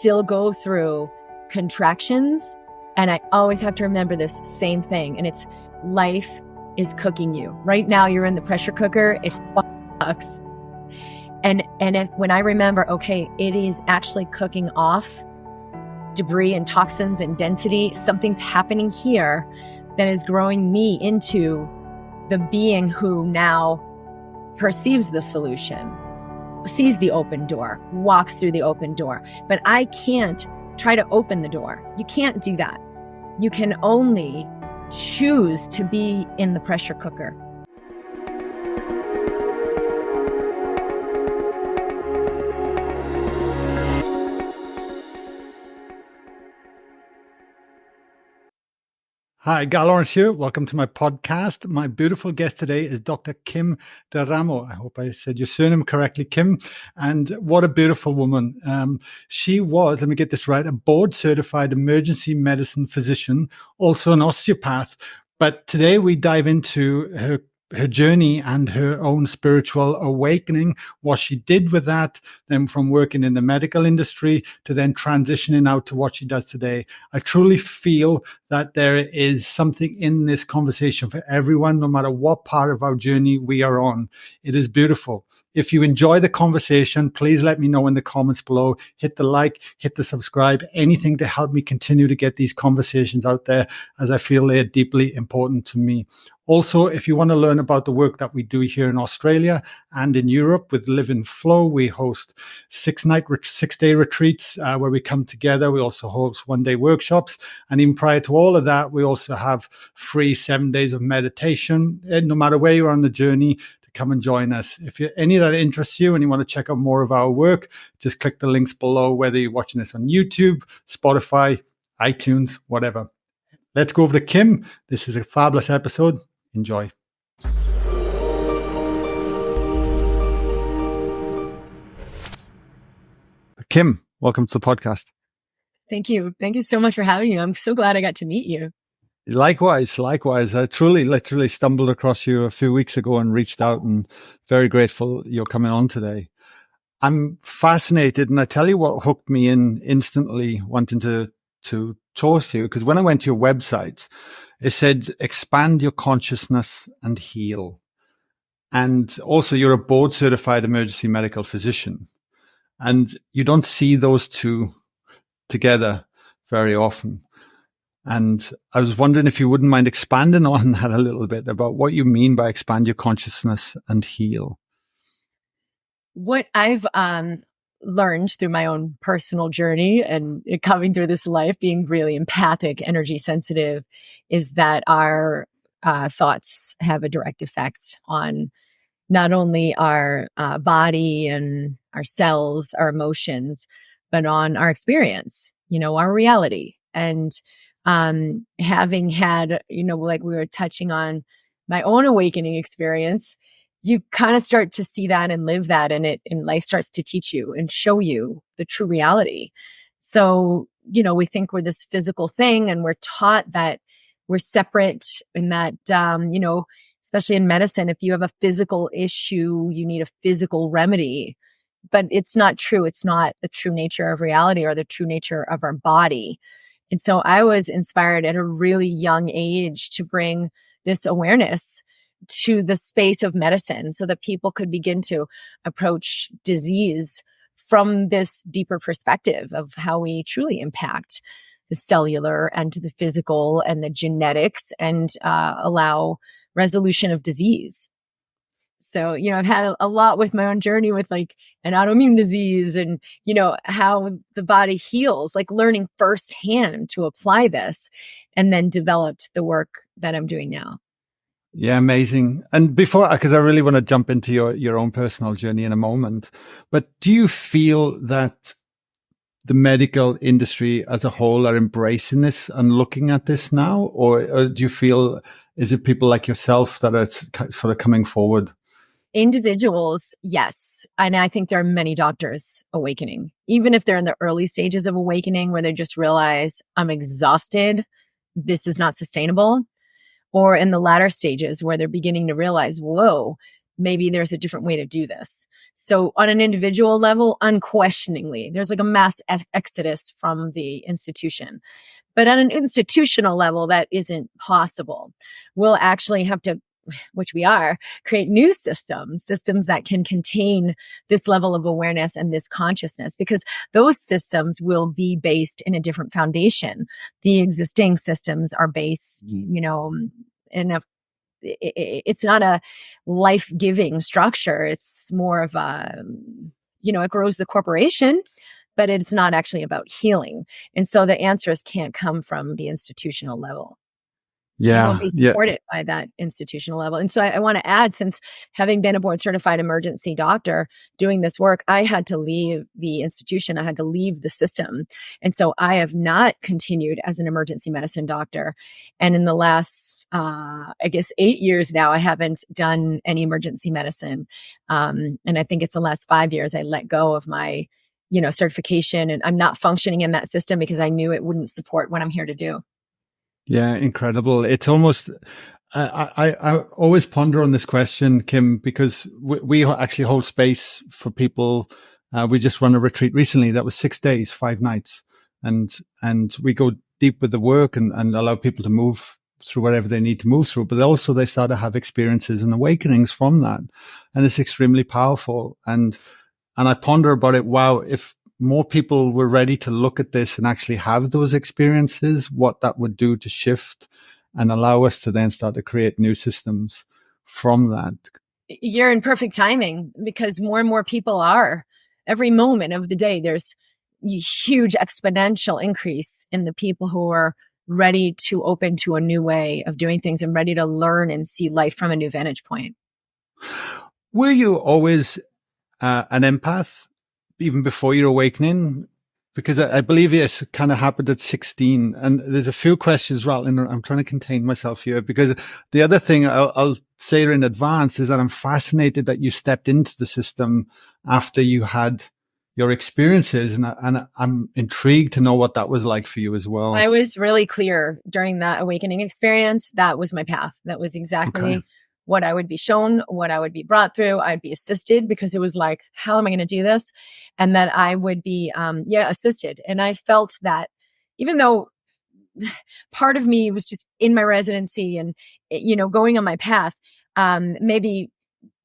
still go through contractions. And I always have to remember this same thing. And it's life is cooking you. Right now, you're in the pressure cooker. It sucks. And when I remember, okay, it is actually cooking off debris and toxins and density, something's happening here that is growing me into the being who now perceives the solution, sees the open door, walks through the open door. But I can't try to open the door. You can't do that. You can only choose to be in the pressure cooker. Hi, Guy Lawrence here. Welcome to my podcast. My beautiful guest today is Dr. Kim D'Eramo. I hope I said your surname correctly, Kim. And what a beautiful woman. She was, let me get this right, a board-certified emergency medicine physician, also an osteopath. But today we dive into her journey and her own spiritual awakening, what she did with that, then from working in the medical industry to then transitioning out to what she does today. I truly feel that there is something in this conversation for everyone, no matter what part of our journey we are on. It is beautiful. If you enjoy the conversation, please let me know in the comments below. Hit the like, hit the subscribe, anything to help me continue to get these conversations out there, as I feel they're deeply important to me. Also, if you want to learn about the work that we do here in Australia and in Europe with Live in Flow, we host 6-day retreats where we come together. We also host 1-day workshops. And even prior to all of that, we also have free 7 days of meditation. And no matter where you're on the journey, come and join us. If any of that interests you and you want to check out more of our work, just click the links below, whether you're watching this on YouTube, Spotify, iTunes, whatever. Let's go over to Kim. This is a fabulous episode. Enjoy. Kim, welcome to the podcast. Thank you. Thank you so much for having me. I'm so glad I got to meet you. Likewise. I literally stumbled across you a few weeks ago and reached out, and very grateful you're coming on today. I'm fascinated, and I tell you what hooked me in instantly wanting to talk to you, because when I went to your website, it said, expand your consciousness and heal. And also you're a board certified emergency medical physician, and you don't see those two together very often. And I was wondering if you wouldn't mind expanding on that a little bit about what you mean by expand your consciousness and heal. What I've learned through my own personal journey and coming through this life, being really empathic, energy sensitive, is that our thoughts have a direct effect on not only our body and our cells, our emotions, but on our experience, our reality. And having had, like we were touching on my own awakening experience, you kind of start to see that and live that, and life starts to teach you and show you the true reality. So, we think we're this physical thing, and we're taught that we're separate, and that, especially in medicine, if you have a physical issue, you need a physical remedy. But it's not true. It's not the true nature of reality or the true nature of our body. And so I was inspired at a really young age to bring this awareness to the space of medicine so that people could begin to approach disease from this deeper perspective of how we truly impact the cellular and the physical and the genetics, and allow resolution of disease. So, I've had a lot with my own journey with like an autoimmune disease and, how the body heals, like learning firsthand to apply this, and then developed the work that I'm doing now. Yeah, amazing. And before, because I really want to jump into your own personal journey in a moment, but do you feel that the medical industry as a whole are embracing this and looking at this now? Or do you feel, is it people like yourself that are sort of coming forward? Individuals, yes. And I think there are many doctors awakening, even if they're in the early stages of awakening where they just realize, I'm exhausted, this is not sustainable. Or in the latter stages where they're beginning to realize, whoa, maybe there's a different way to do this. So on an individual level, unquestioningly, there's like a mass exodus from the institution. But on an institutional level, that isn't possible. We'll actually have to, which we are, create new systems that can contain this level of awareness and this consciousness, because those systems will be based in a different foundation. The existing systems are based, in it's not a life-giving structure. It's more of a, it grows the corporation, but it's not actually about healing. And so the answers can't come from the institutional level. They won't be supported by that institutional level. And so I want to add, since having been a board certified emergency doctor doing this work, I had to leave the institution. I had to leave the system. And so I have not continued as an emergency medicine doctor. And in the last, 8 years now, I haven't done any emergency medicine. And I think it's the last 5 years I let go of my, certification, and I'm not functioning in that system because I knew it wouldn't support what I'm here to do. Yeah, incredible. It's almost, I always ponder on this question, Kim, because we actually hold space for people. We just run a retreat recently that was 6 days, 5 nights. And we go deep with the work and allow people to move through whatever they need to move through. But also they start to have experiences and awakenings from that. And it's extremely powerful. And I ponder about it. Wow, if more people were ready to look at this and actually have those experiences, what that would do to shift and allow us to then start to create new systems from that. You're in perfect timing, because more and more people are. Every moment of the day, there's a huge exponential increase in the people who are ready to open to a new way of doing things and ready to learn and see life from a new vantage point. Were you always an empath, even before your awakening? Because I believe it kind of happened at 16. And there's a few questions rattling. I'm trying to contain myself here, because the other thing I'll say in advance is that I'm fascinated that you stepped into the system after you had your experiences. And I'm intrigued to know what that was like for you as well. I was really clear during that awakening experience. That was my path. That was exactly what I would be shown, what I would be brought through. I'd be assisted, because it was like, how am I going to do this? And that I would be, assisted. And I felt that, even though part of me was just in my residency and, going on my path, maybe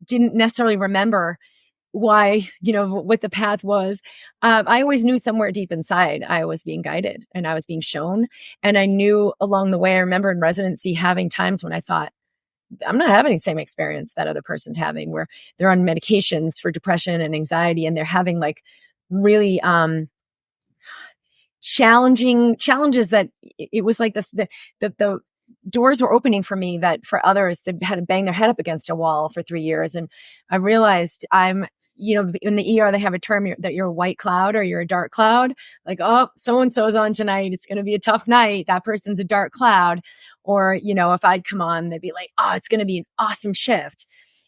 didn't necessarily remember why, what the path was. I always knew somewhere deep inside I was being guided and I was being shown. And I knew along the way, I remember in residency having times when I thought, I'm not having the same experience that other person's having, where they're on medications for depression and anxiety, and they're having like really challenges that it was like this, the doors were opening for me that for others that had to bang their head up against a wall for 3 years. And I realized I'm, in the ER, they have a term that you're a white cloud or you're a dark cloud. Like, oh, so-and-so's on tonight. It's going to be a tough night. That person's a dark cloud. Or, if I'd come on, they'd be like, oh, it's going to be an awesome shift.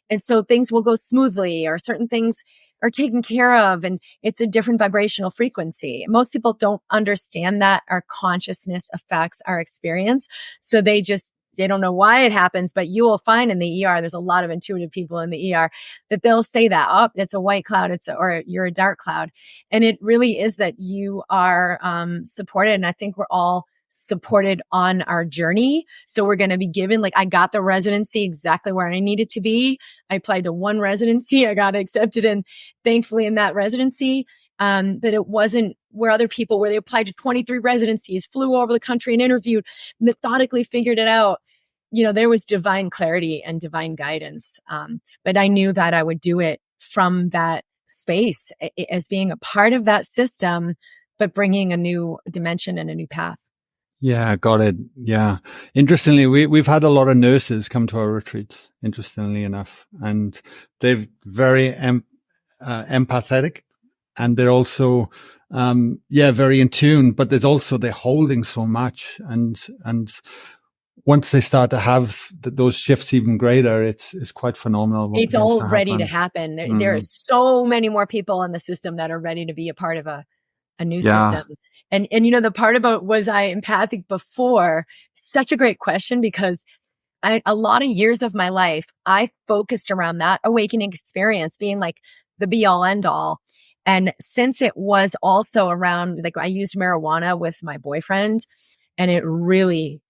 And so things will go smoothly, or certain things are taken care of, and it's a different vibrational frequency. Most people don't understand that our consciousness affects our experience. So they don't know why it happens, but you will find in the ER, there's a lot of intuitive people in the ER that they'll say that, oh, it's a white cloud, or you're a dark cloud. And it really is that you are supported. And I think we're all supported on our journey. So we're going to be given, like, I got the residency exactly where I needed to be. I applied to one residency. I got accepted, and thankfully in that residency, but it wasn't where other people, where they applied to 23 residencies, flew all over the country and interviewed, methodically figured it out. There was divine clarity and divine guidance. But I knew that I would do it from that space as being a part of that system, but bringing a new dimension and a new path. Yeah, got it. Yeah. Interestingly, we've had a lot of nurses come to our retreats, interestingly enough, and they're very empathetic, and they're also, very in tune, but there's also, they're holding so much. And once they start to have those shifts even greater, it's quite phenomenal. It's all ready to happen. There are so many more people in the system that are ready to be a part of a new system. And the part about, was I empathic before? Such a great question, because a lot of years of my life, I focused around that awakening experience being like, the be all end all. And since it was also around, like, I used marijuana with my boyfriend, and it really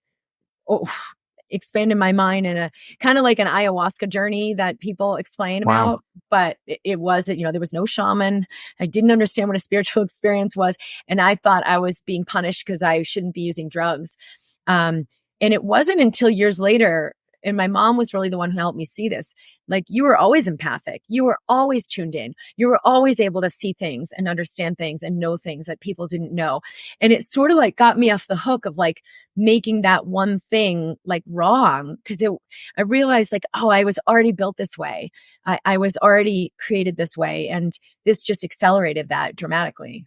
expanded my mind in a kind of like an ayahuasca journey that people explain Wow. about. But it wasn't, there was no shaman. I didn't understand what a spiritual experience was. And I thought I was being punished because I shouldn't be using drugs. And it wasn't until years later, and my mom was really the one who helped me see this. Like, you were always empathic. You were always tuned in. You were always able to see things and understand things and know things that people didn't know. And it sort of like got me off the hook of like making that one thing like wrong. Cause I realized like, oh, I was already built this way. I was already created this way. And this just accelerated that dramatically.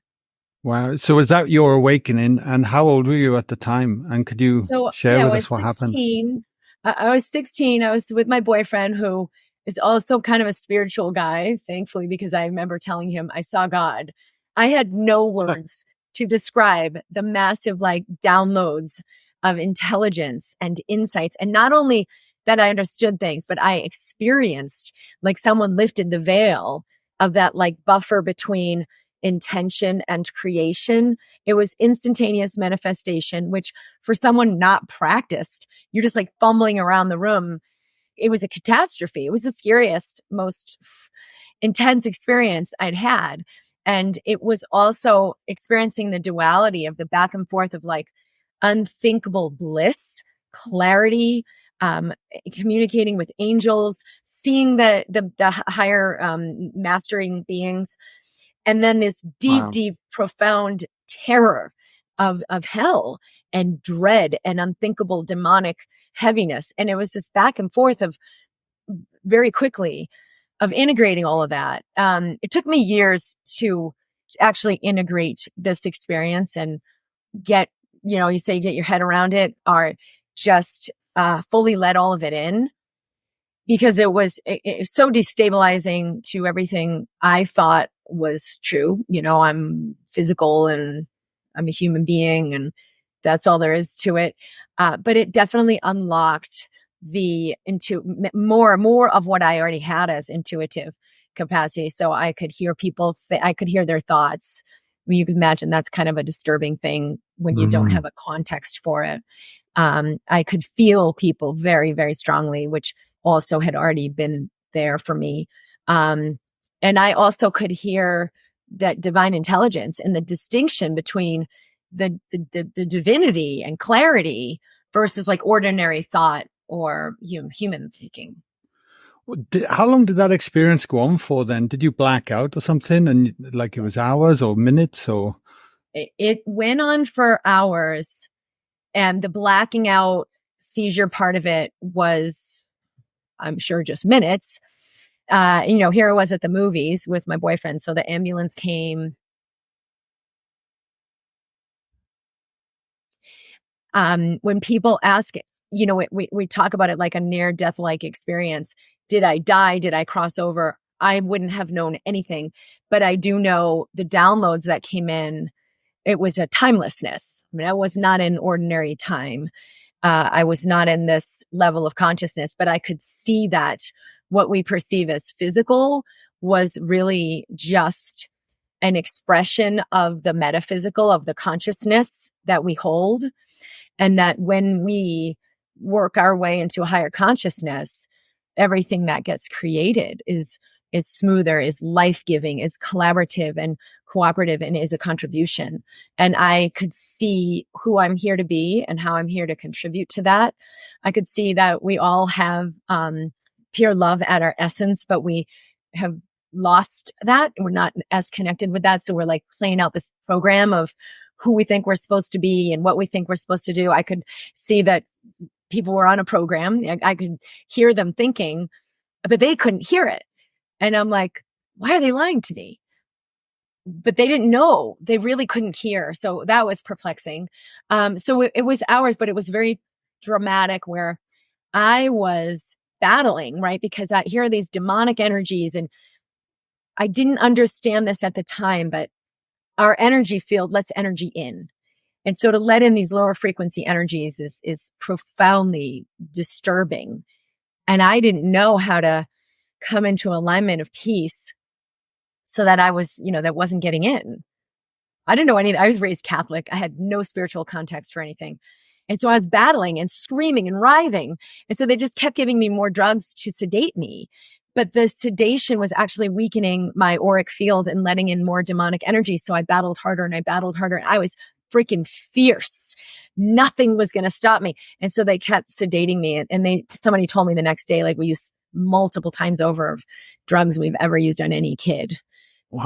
Wow. So was that your awakening? And how old were you at the time? And could you So share yeah, I with was us what happened? 16. I was 16. I was with my boyfriend, who is also kind of a spiritual guy, thankfully, because I remember telling him I saw God. I had no words to describe the massive like downloads of intelligence and insights. And not only that I understood things, but I experienced like someone lifted the veil of that like buffer between intention and creation. It was instantaneous manifestation, which for someone not practiced, you're just like fumbling around the room. It was a catastrophe. It was the scariest, most intense experience I'd had. And it was also experiencing the duality of the back and forth of like unthinkable bliss, clarity, communicating with angels, seeing the higher mastering beings, and then this deep, Wow. deep, profound terror of hell and dread and unthinkable demonic heaviness. And it was this back and forth of very quickly of integrating all of that. It took me years to actually integrate this experience and get, you say get your head around it, or just fully let all of it in, because it was so destabilizing to everything I thought was true. I'm physical and I'm a human being, and that's all there is to it. But it definitely unlocked more of what I already had as intuitive capacity. So I could hear people, I could hear their thoughts. I mean, you can imagine that's kind of a disturbing thing when you don't have a context for it. I could feel people very, very strongly, which also had already been there for me. And I also could hear that divine intelligence and the distinction between the divinity and clarity versus like ordinary thought or human thinking. How long did that experience go on for then? Did you black out or something? And like it was hours or minutes or? It went on for hours, and the blacking out seizure part of it was, I'm sure, just minutes. Here I was at the movies with my boyfriend. So the ambulance came. When people ask, we talk about it like a near death like experience. Did I die? Did I cross over? I wouldn't have known anything, but I do know the downloads that came in. It was a timelessness. I mean, I was not in ordinary time. I was not in this level of consciousness, but I could see that what we perceive as physical was really just an expression of the metaphysical, of the consciousness that we hold. And that when we work our way into a higher consciousness, everything that gets created is smoother, is life-giving, is collaborative and cooperative, and is a contribution. And I could see who I'm here to be and how I'm here to contribute to that. I could see that we all have pure love at our essence, but we have lost that. We're not as connected with that. So we're like playing out this program of who we think we're supposed to be and what we think we're supposed to do. I could see that people were on a program. I could hear them thinking, but they couldn't hear it. And I'm like, why are they lying to me? But they didn't know. They really couldn't hear. So that was perplexing. So it was hours, but it was very dramatic, where I was battling, right? Because here are these demonic energies, and I didn't understand this at the time, but our energy field lets energy in. And so to let in these lower frequency energies is profoundly disturbing. And I didn't know how to come into alignment of peace so that I was, that wasn't getting in. I didn't know anything. I was raised Catholic. I had no spiritual context for anything. And so I was battling and screaming and writhing. And so they just kept giving me more drugs to sedate me. But the sedation was actually weakening my auric field and letting in more demonic energy. So I battled harder and I battled harder. I was freaking fierce. Nothing was going to stop me. And so they kept sedating me. And somebody told me the next day, like, we use multiple times over of drugs we've ever used on any kid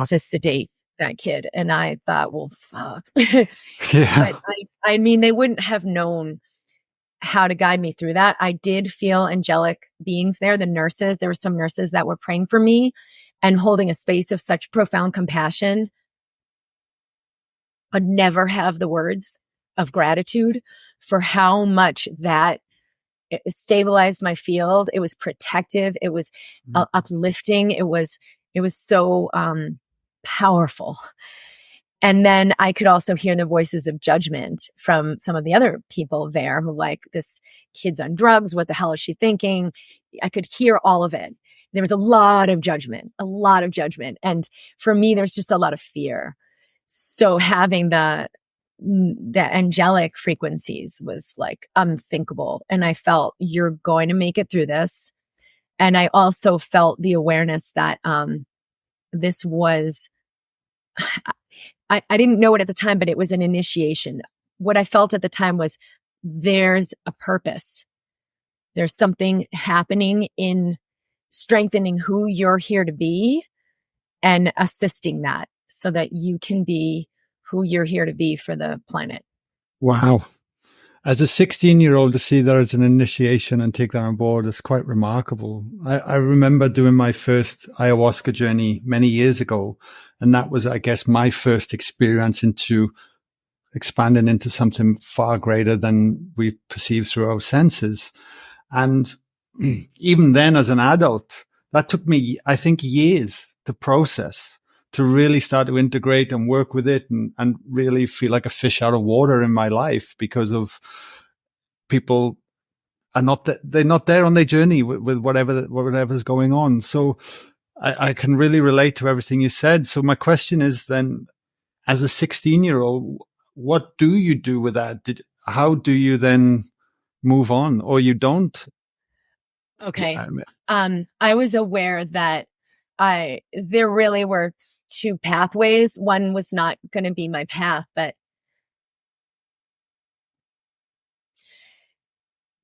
to sedate that kid. And I thought, well, fuck. Yeah. But I mean, they wouldn't have known how to guide me through that. I did feel angelic beings there. The nurses, there were some nurses that were praying for me and holding a space of such profound compassion, but never have the words of gratitude for how much that it stabilized my field. It was protective. It was uplifting. It was so powerful. And then I could also hear the voices of judgment from some of the other people there who like, this kid's on drugs. What the hell is she thinking? I could hear all of it. There was a lot of judgment. And for me, there's just a lot of fear. So having the angelic frequencies was like unthinkable. And I felt, you're going to make it through this. And I also felt the awareness that this was, I didn't know it at the time, but it was an initiation. What I felt at the time was, there's a purpose. There's something happening in strengthening who you're here to be and assisting that so that you can be who you're here to be for the planet. Wow. As a 16-year-old to see there as an initiation and take that on board is quite remarkable. I remember doing my first ayahuasca journey many years ago. And that was, I guess, my first experience into expanding into something far greater than we perceive through our senses. And even then, as an adult, that took me, I think, years to process, to really start to integrate and work with it and really feel like a fish out of water in my life, because of people are they're not there on their journey with whatever's going on. So I can really relate to everything you said. So my question is then, as a 16-year-old, what do you do with that? How do you then move on, or you don't? Okay. I was aware that there really were two pathways. One was not going to be my path, but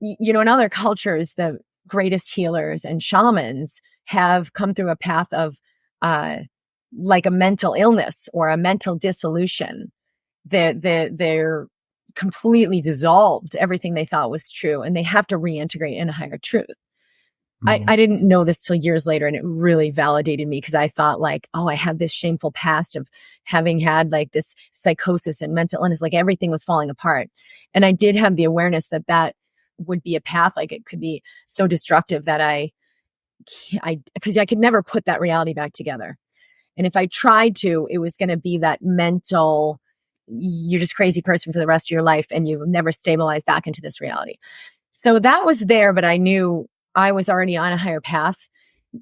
in other cultures, the greatest healers and shamans have come through a path of like a mental illness or a mental dissolution. They're completely dissolved everything they thought was true, and they have to reintegrate in a higher truth. I didn't know this till years later, and it really validated me, because I thought like, oh, I have this shameful past of having had like this psychosis and mental illness, like everything was falling apart. And I did have the awareness that would be a path, like it could be so destructive that because I could never put that reality back together. And if I tried to, it was going to be that mental, you're just a crazy person for the rest of your life, and you never stabilize back into this reality. So that was there, but I knew I was already on a higher path,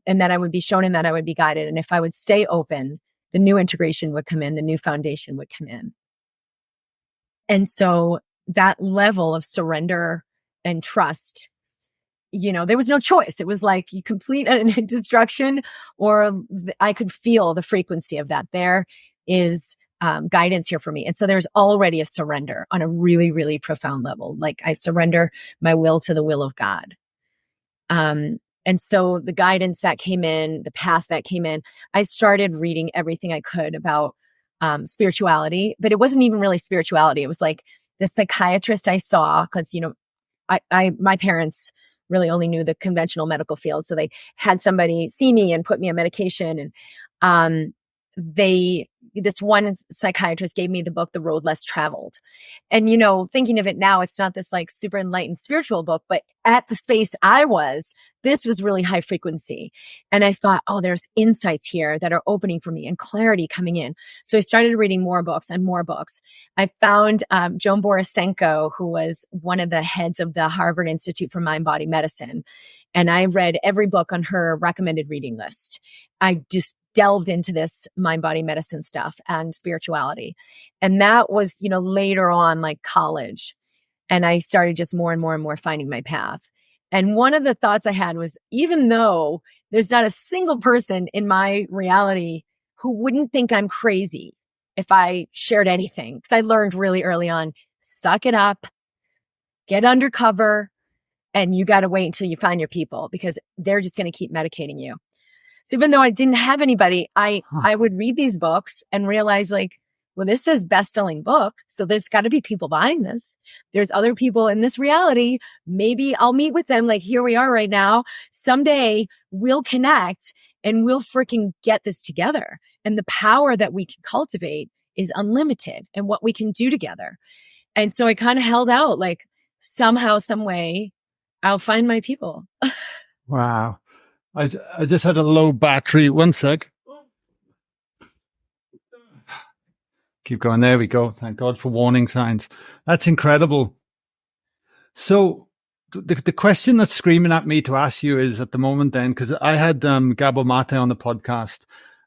and that I would be shown and that I would be guided. And if I would stay open, the new integration would come in, the new foundation would come in. And so that level of surrender and trust, there was no choice. It was like you complete destruction, or I could feel the frequency of that. There is guidance here for me. And so there's already a surrender on a really, really profound level. Like I surrender my will to the will of God. And so the guidance that came in, the path that came in, I started reading everything I could about spirituality, but it wasn't even really spirituality. It was like the psychiatrist I saw, because, my parents really only knew the conventional medical field. So they had somebody see me and put me on medication. And this one psychiatrist gave me the book, The Road Less Traveled. And, thinking of it now, it's not this like super enlightened spiritual book, but at the space I was, this was really high frequency. And I thought, oh, there's insights here that are opening for me and clarity coming in. So I started reading more books and more books. I found Joan Borisenko, who was one of the heads of the Harvard Institute for MindBody Medicine. And I read every book on her recommended reading list. I just delved into this mind body medicine stuff and spirituality. And that was, later on, like college. And I started just more and more and more finding my path. And one of the thoughts I had was, even though there's not a single person in my reality who wouldn't think I'm crazy if I shared anything, because I learned really early on, suck it up, get undercover, and you got to wait until you find your people, because they're just going to keep medicating you. So even though I didn't have anybody, I would read these books and realize, like, well, this says best-selling book, so there's got to be people buying this. There's other people in this reality. Maybe I'll meet with them. Like, here we are right now. Someday we'll connect and we'll freaking get this together. And the power that we can cultivate is unlimited, and what we can do together. And so I kind of held out, like, somehow, some way, I'll find my people. Wow. I just had a low battery. One sec. Keep going. There we go. Thank God for warning signs. That's incredible. So the question that's screaming at me to ask you is, at the moment then, because I had Gabo Mate on the podcast,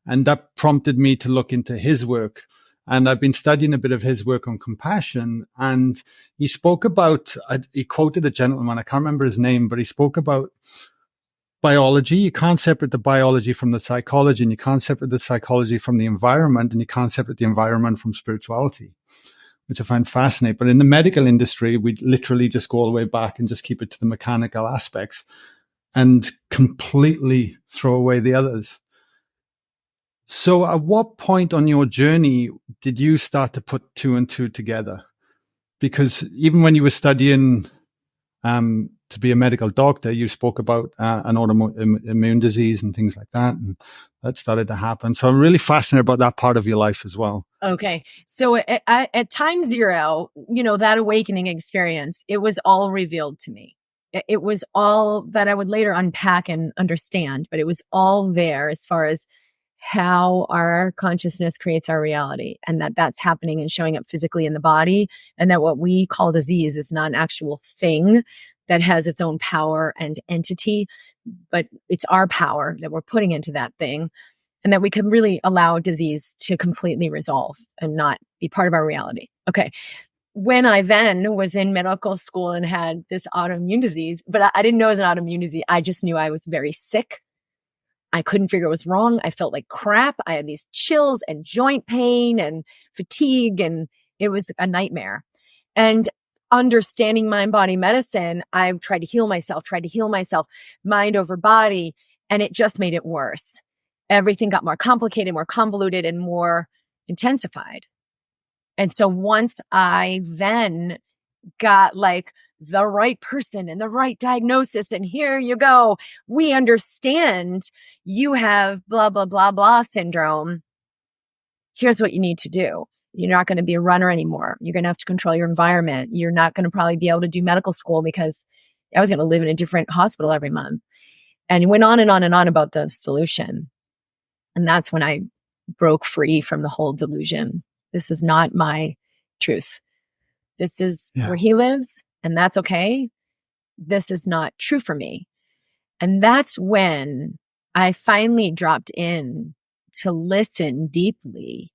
and that prompted me to look into his work. And I've been studying a bit of his work on compassion. And he spoke about, he quoted a gentleman, I can't remember his name, but he spoke about biology. You can't separate the biology from the psychology, and you can't separate the psychology from the environment, and you can't separate the environment from spirituality, which I find fascinating. But in the medical industry, we literally just go all the way back and just keep it to the mechanical aspects and completely throw away the others. So at what point on your journey did you start to put two and two together? Because even when you were studying to be a medical doctor, you spoke about an autoimmune disease and things like that, and that started to happen. So I'm really fascinated about that part of your life as well. Okay. So at time zero, that awakening experience, it was all revealed to me. It was all that I would later unpack and understand, but it was all there as far as how our consciousness creates our reality, and that's happening and showing up physically in the body, and that what we call disease is not an actual thing that has its own power and entity, but it's our power that we're putting into that thing, and that we can really allow disease to completely resolve and not be part of our reality. Okay. When I then was in medical school and had this autoimmune disease, but I didn't know it was an autoimmune disease. I just knew I was very sick. I couldn't figure what was wrong. I felt like crap. I had these chills and joint pain and fatigue, and it was a nightmare. And understanding MindBody medicine, I tried to heal myself, mind over body, and it just made it worse. Everything got more complicated, more convoluted, and more intensified. And so once I then got like the right person and the right diagnosis, and here you go, we understand you have blah, blah, blah, blah syndrome. Here's what you need to do. You're not going to be a runner anymore. You're going to have to control your environment. You're not going to probably be able to do medical school, because I was going to live in a different hospital every month. And it went on and on and on about the solution. And that's when I broke free from the whole delusion. This is not my truth. This is where he lives, and that's okay. This is not true for me. And that's when I finally dropped in to listen deeply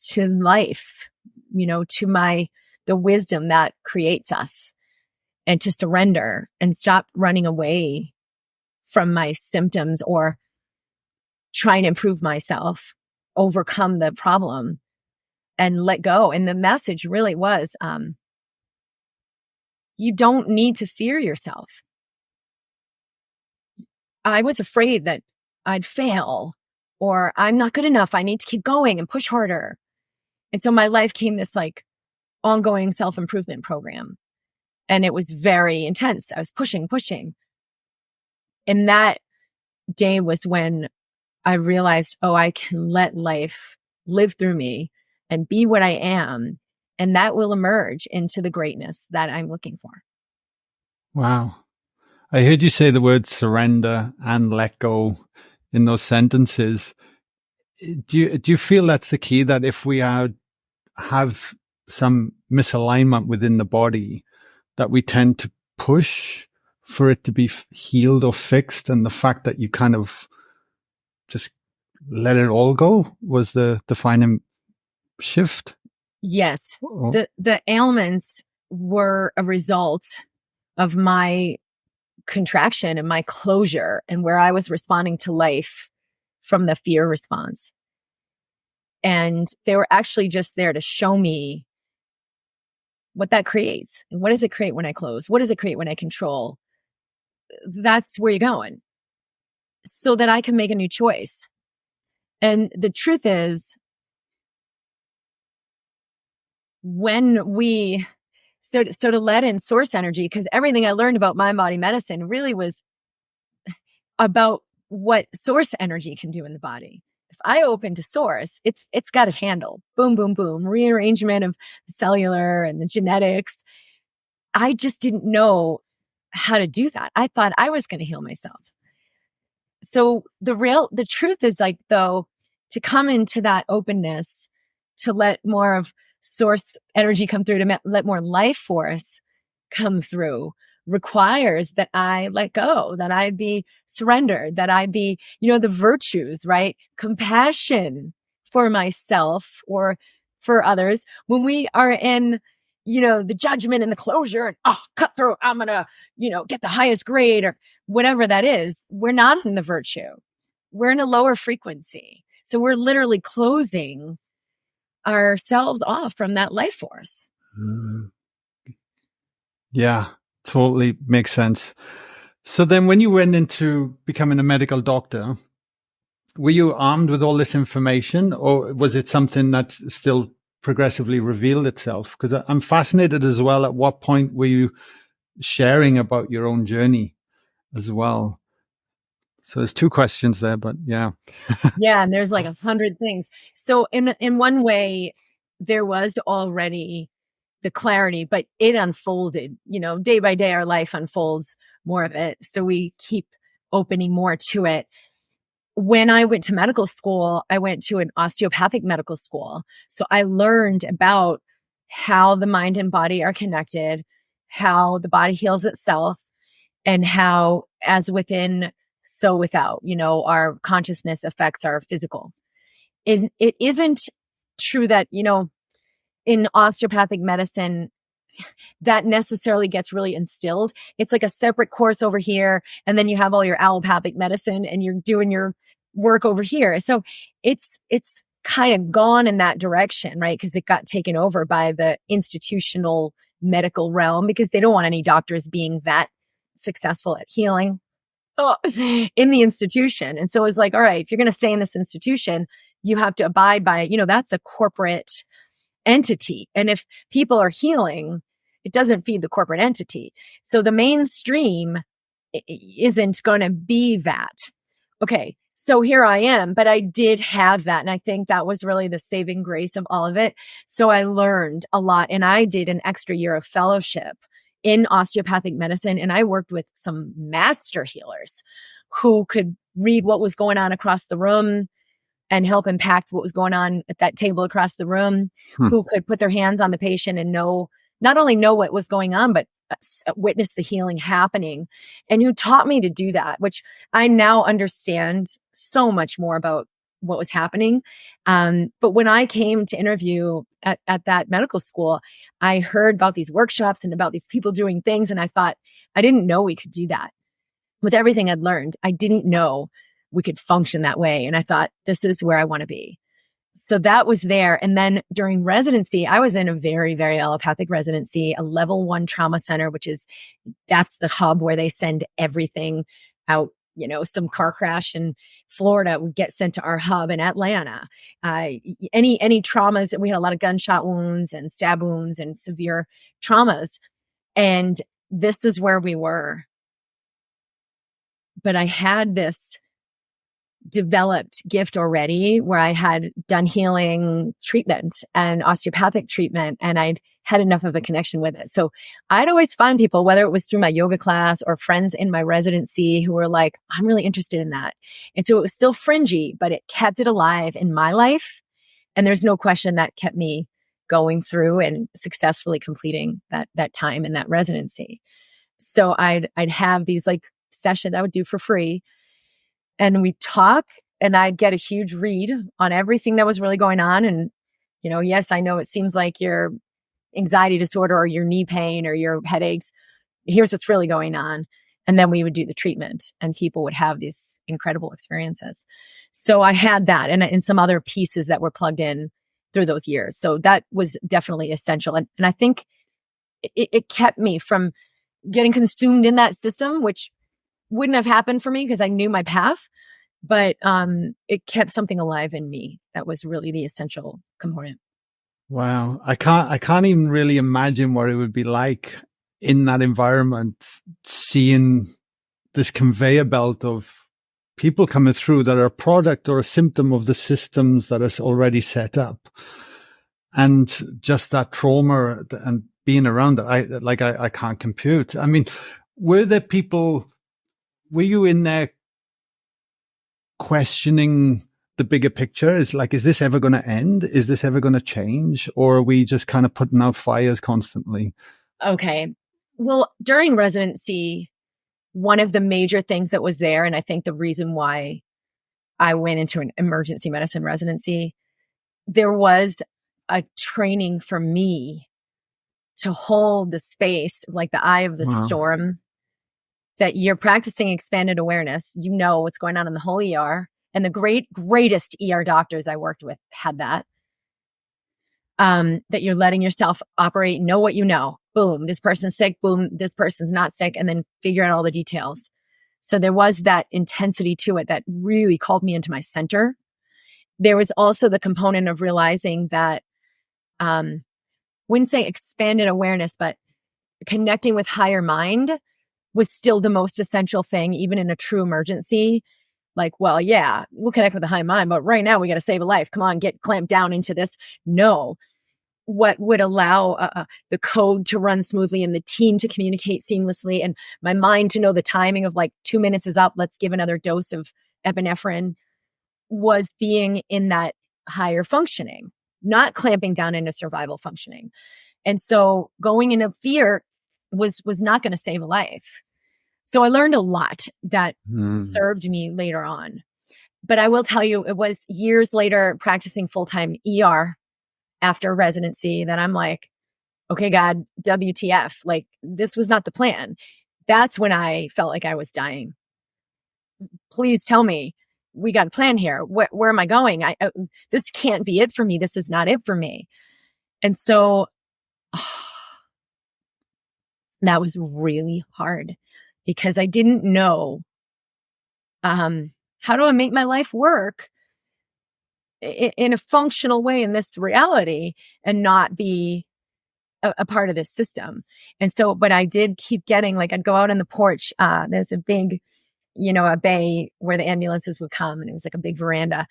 to life, to the wisdom that creates us, and to surrender and stop running away from my symptoms or trying to improve myself, overcome the problem, and let go. And the message really was, you don't need to fear yourself. I was afraid that I'd fail, or I'm not good enough. I need to keep going and push harder. And so my life came this like ongoing self-improvement program. And it was very intense. I was pushing. And that day was when I realized, I can let life live through me and be what I am. And that will emerge into the greatness that I'm looking for. Wow. I heard you say the word surrender and let go in those sentences. Do you feel that's the key, that if we have some misalignment within the body, that we tend to push for it to be healed or fixed, and the fact that you kind of just let it all go was the defining shift. Yes. Oh. The ailments were a result of my contraction and my closure, and where I was responding to life from the fear response. And they were actually just there to show me what that creates. And what does it create when I close? What does it create when I control? That's where you're going, so that I can make a new choice. And the truth is, when we so to let in source energy, because everything I learned about MindBody Medicine really was about what source energy can do in the body. If I open to source, it's got it handled. Boom, boom, boom. Rearrangement of the cellular and the genetics. I just didn't know how to do that. I thought I was going to heal myself. So the truth is, like, though, to come into that openness, to let more of source energy come through, to let more life force come through, requires that I let go, that I be surrendered, that I be, the virtues, right? Compassion for myself or for others. When we are in, the judgment and the closure and, cutthroat, I'm going to, get the highest grade or whatever that is, we're not in the virtue. We're in a lower frequency. So we're literally closing ourselves off from that life force. Mm. Yeah, totally makes sense. So then when you went into becoming a medical doctor, were you armed with all this information, or was it something that still progressively revealed itself? Because I'm fascinated as well, at what point were you sharing about your own journey as well? So there's two questions there, but yeah. Yeah, and there's like 100 things. So in one way, there was already the clarity, but it unfolded, day by day, our life unfolds more of it. So we keep opening more to it. When I went to medical school, I went to an osteopathic medical school. So I learned about how the mind and body are connected, how the body heals itself, and how, as within, so without, our consciousness affects our physical. It isn't true that, in osteopathic medicine, that necessarily gets really instilled. It's like a separate course over here. And then you have all your allopathic medicine and you're doing your work over here. So it's kind of gone in that direction, right? Because it got taken over by the institutional medical realm, because they don't want any doctors being that successful at healing in the institution. And so it's like, all right, if you're going to stay in this institution, you have to abide by, that's a corporate entity. And if people are healing, it doesn't feed the corporate entity. So the mainstream isn't going to be that. Okay, so here I am, but I did have that. And I think that was really the saving grace of all of it. So I learned a lot, and I did an extra year of fellowship in osteopathic medicine. And I worked with some master healers who could read what was going on across the room and help impact what was going on at that table across the room, who could put their hands on the patient and not only know what was going on, but witness the healing happening, and who taught me to do that, which I now understand so much more about what was happening. But when I came to interview at that medical school, I heard about these workshops and about these people doing things. And I thought, I didn't know we could do that. With everything I'd learned, I didn't know we could function that way. And I thought, this is where I want to be. So that was there. And then during residency, I was in a very, very allopathic residency, a level 1 trauma center, that's the hub where they send everything out. Some car crash in Florida would get sent to our hub in Atlanta. Any traumas, we had a lot of gunshot wounds and stab wounds and severe traumas. And this is where we were. But I had this developed gift already where I had done healing treatment and osteopathic treatment, and I'd had enough of a connection with it. So I'd always find people, whether it was through my yoga class or friends in my residency, who were like, I'm really interested in that. And so it was still fringy, but it kept it alive in my life. And there's no question that kept me going through and successfully completing that time in that residency. So I'd have these like sessions I would do for free, and we'd talk, and I'd get a huge read on everything that was really going on. And, yes, I know it seems like your anxiety disorder or your knee pain or your headaches. Here's what's really going on. And then we would do the treatment and people would have these incredible experiences. So I had that and some other pieces that were plugged in through those years. So that was definitely essential. And I think it kept me from getting consumed in that system, which wouldn't have happened for me because I knew my path. But it kept something alive in me that was really the essential component. Wow. I can't even really imagine what it would be like in that environment, seeing this conveyor belt of people coming through that are a product or a symptom of the systems that is already set up. And just that trauma and being around it, I can't compute. I mean, were you in there questioning the bigger picture? Is this ever going to end? Is this ever going to change? Or are we just kind of putting out fires constantly? Okay. Well, during residency, one of the major things that was there, and I think the reason why I went into an emergency medicine residency, there was a training for me to hold the space, like the eye of the storm, that you're practicing expanded awareness. You know what's going on in the whole ER. And the greatest ER doctors I worked with had that. That you're letting yourself operate, know what you know. Boom, this person's sick. Boom, this person's not sick. And then figure out all the details. So there was that intensity to it that really called me into my center. There was also the component of realizing that, wouldn't say expanded awareness, but connecting with higher mind was still the most essential thing, even in a true emergency. Like, well, yeah, we'll connect with the high mind, but right now we got to save a life. Come on, get clamped down into this. No. What would allow the code to run smoothly and the team to communicate seamlessly and my mind to know the timing of 2 minutes is up, let's give another dose of epinephrine, was being in that higher functioning, not clamping down into survival functioning. And so going into fear was not going to save a life. So I learned a lot that served me later on. But I will tell you, it was years later practicing full-time ER after residency that I'm like, okay, God, WTF, this was not the plan. That's when I felt like I was dying. Please tell me, we got a plan here. Where am I going? This can't be it for me. This is not it for me. And so that was really hard because I didn't know, how do I make my life work in a functional way in this reality and not be a part of this system. And so, but I did keep getting, I'd go out on the porch. There's a big, a bay where the ambulances would come, and it was like a big veranda.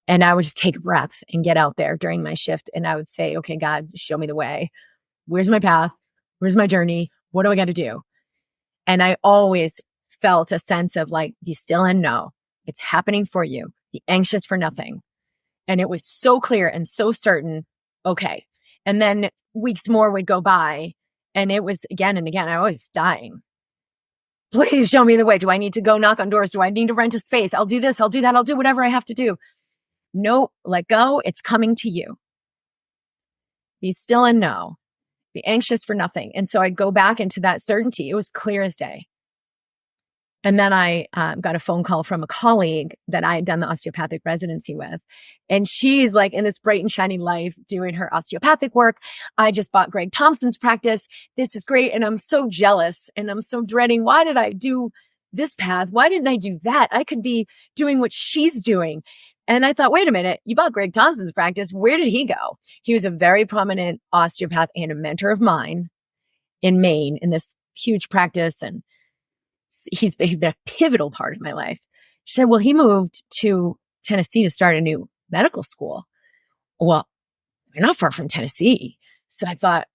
And I would just take a breath and get out there during my shift. And I would say, okay, God, show me the way. Where's my path? Where's my journey? What do I got to do? And I always felt a sense of be still and know it's happening for you. Be anxious for nothing. And it was so clear and so certain. Okay. And then weeks more would go by and it was again and again, I was dying. Please show me the way. Do I need to go knock on doors? Do I need to rent a space? I'll do this. I'll do that. I'll do whatever I have to do. No, let go. It's coming to you. Be still and know. Be anxious for nothing. And so I'd go back into that certainty. It was clear as day. And then I got a phone call from a colleague that I had done the osteopathic residency with. And she's in this bright and shiny life doing her osteopathic work. I just bought Greg Thompson's practice. This is great. And I'm so jealous and I'm so dreading. Why did I do this path? Why didn't I do that? I could be doing what she's doing. And I thought, wait a minute, you bought Greg Thompson's practice. Where did he go? He was a very prominent osteopath and a mentor of mine in Maine in this huge practice. And he's been a pivotal part of my life. She said, well, he moved to Tennessee to start a new medical school. Well, we're not far from Tennessee. So I thought,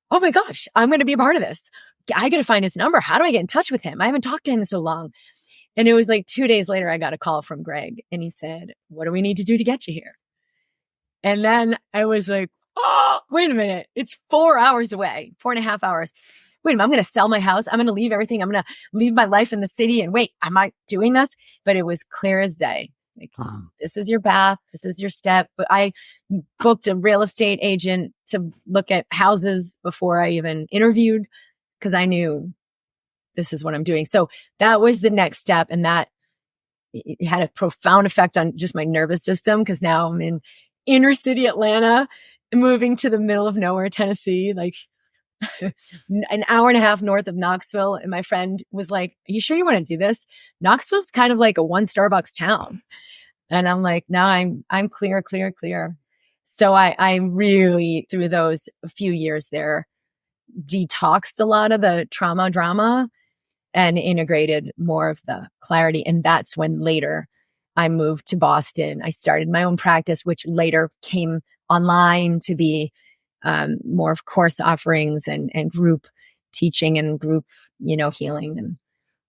oh my gosh, I'm going to be a part of this. I got to find his number. How do I get in touch with him? I haven't talked to him in so long. And it was 2 days later, I got a call from Greg and he said, what do we need to do to get you here? And then I was like, oh, wait a minute. It's 4 hours away, 4.5 hours. Wait a minute, I'm going to sell my house. I'm going to leave everything. I'm going to leave my life in the city. And wait, am I doing this? But it was clear as day. Like, this is your path. This is your step. But I booked a real estate agent to look at houses before I even interviewed, because I knew this is what I'm doing. So that was the next step. And that it had a profound effect on just my nervous system, because now I'm in inner city Atlanta, moving to the middle of nowhere, Tennessee, like an hour and a half north of Knoxville. And my friend was like, "Are you sure you want to do this? Knoxville's kind of like a one Starbucks town." And I'm like, "No, I'm clear. So I really, through those few years there, detoxed a lot of the trauma drama and integrated more of the clarity. And that's when later I moved to Boston. I started my own practice, which later came online to be more of course offerings and group teaching and group, healing, and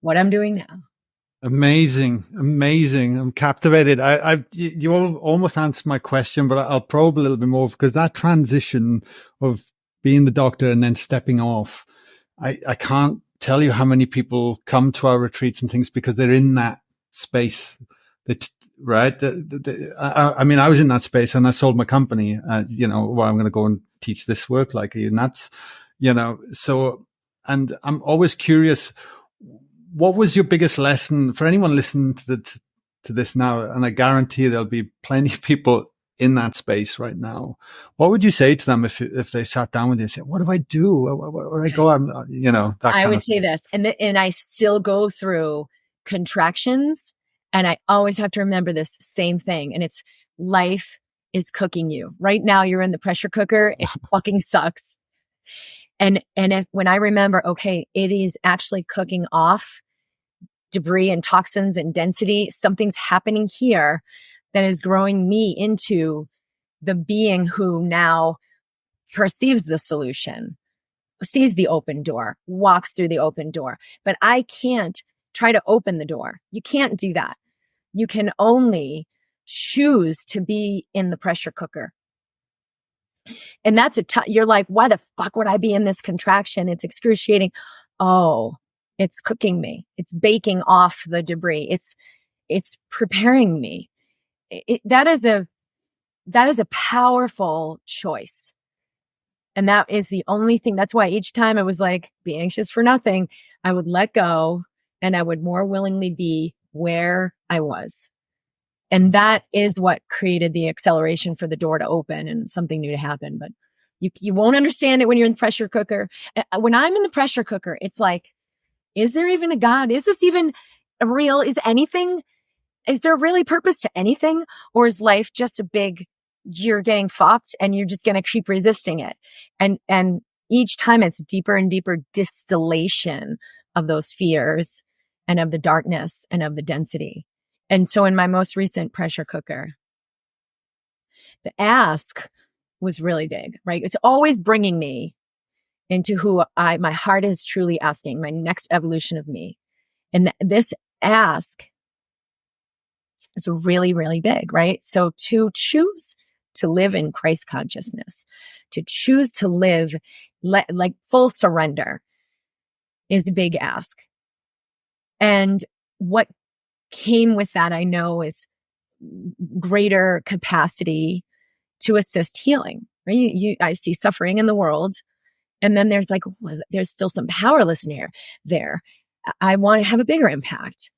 what I'm doing now. Amazing. I'm captivated. You almost answered my question, but I'll probe a little bit more, because that transition of being the doctor and then stepping off, I can't tell you how many people come to our retreats and things because they're in that space. Right? I mean, I was in that space and I sold my company. I'm going to go and teach this work. Like, are you nuts? So, and I'm always curious, what was your biggest lesson for anyone listening to this now? And I guarantee there'll be plenty of people in that space right now. What would you say to them if they sat down with you and said, "What do I do? Where do I go?" I would say this, and I still go through contractions, and I always have to remember this same thing. And it's, life is cooking you right now. You're in the pressure cooker. It fucking sucks. And when I remember, okay, it is actually cooking off debris and toxins and density, something's happening here that is growing me into the being who now perceives the solution, sees the open door, walks through the open door. But I can't try to open the door. You can't do that. You can only choose to be in the pressure cooker. And that's you're like, why the fuck would I be in this contraction? It's excruciating. Oh, it's cooking me. It's baking off the debris. It's preparing me. That is a powerful choice. And that is the only thing. That's why each time I was like, be anxious for nothing, I would let go and I would more willingly be where I was. And that is what created the acceleration for the door to open and something new to happen. But you won't understand it when you're in the pressure cooker. When I'm in the pressure cooker, it's like, is there even a God? Is this even real? Is there really purpose to anything? Or is life just a big, you're getting fucked and you're just going to keep resisting it? And each time it's deeper and deeper distillation of those fears and of the darkness and of the density. And so in my most recent pressure cooker, the ask was really big, right? It's always bringing me into who my heart is truly asking, my next evolution of me. And this ask is really, really big, right? So to choose to live in Christ consciousness, to choose to live like full surrender is a big ask. And what came with that, I know, is greater capacity to assist healing, right? I see suffering in the world. And then there's like, well, there's still some powerlessness there. I want to have a bigger impact.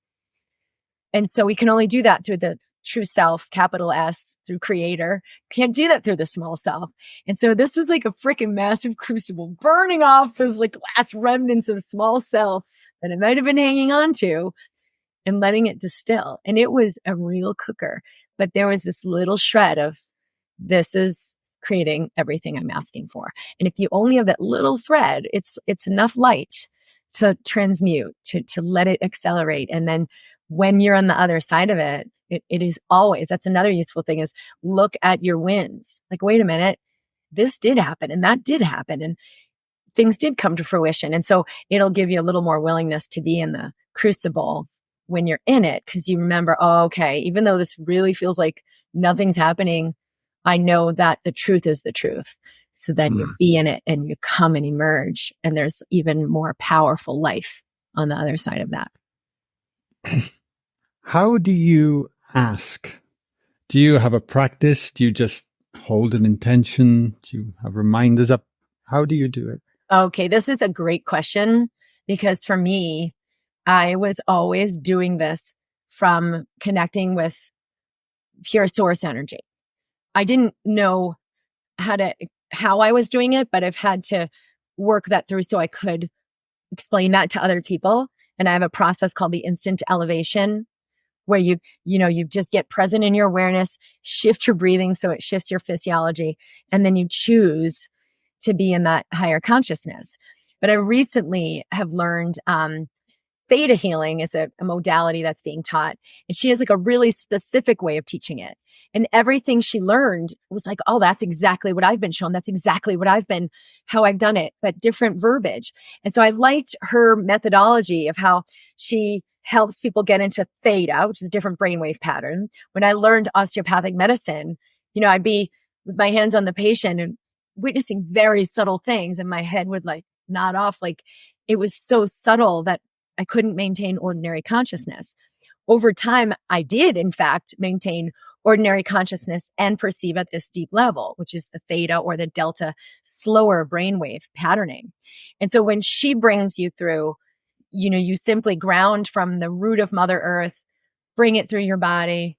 And so we can only do that through the true self, capital S, through creator. Can't do that through the small self. And so this was like a freaking massive crucible, burning off those like last remnants of small self that I might have been hanging on to and letting it distill. And it was a real cooker, but there was this little shred of, this is creating everything I'm asking for. And if you only have that little thread, it's enough light to transmute, to let it accelerate. And then when you're on the other side of it, it is always, that's another useful thing, is look at your wins. Like, wait a minute, this did happen and that did happen and things did come to fruition. And so it'll give you a little more willingness to be in the crucible when you're in it, because you remember, oh, okay, even though this really feels like nothing's happening, I know that the truth is the truth. So then you be in it and you come and emerge, and there's even more powerful life on the other side of that. How do you ask? Do you have a practice? Do you just hold an intention? Do you have reminders up? How do you do it? Okay, this is a great question because for me, I was always doing this from connecting with pure source energy. I didn't know how I was doing it, but I've had to work that through so I could explain that to other people. And I have a process called the instant elevation where you just get present in your awareness, shift your breathing so it shifts your physiology, and then you choose to be in that higher consciousness. But I recently have learned theta healing is a modality that's being taught. And she has like a really specific way of teaching it. And everything she learned was like, oh, that's exactly what I've been shown. That's exactly how I've done it, but different verbiage. And so I liked her methodology of how she helps people get into theta, which is a different brainwave pattern. When I learned osteopathic medicine, I'd be with my hands on the patient and witnessing very subtle things, and my head would like nod off. Like it was so subtle that I couldn't maintain ordinary consciousness. Over time, I did, in fact, maintain ordinary consciousness and perceive at this deep level, which is the theta or the delta slower brainwave patterning. And so when she brings you through, you simply ground from the root of Mother Earth, bring it through your body,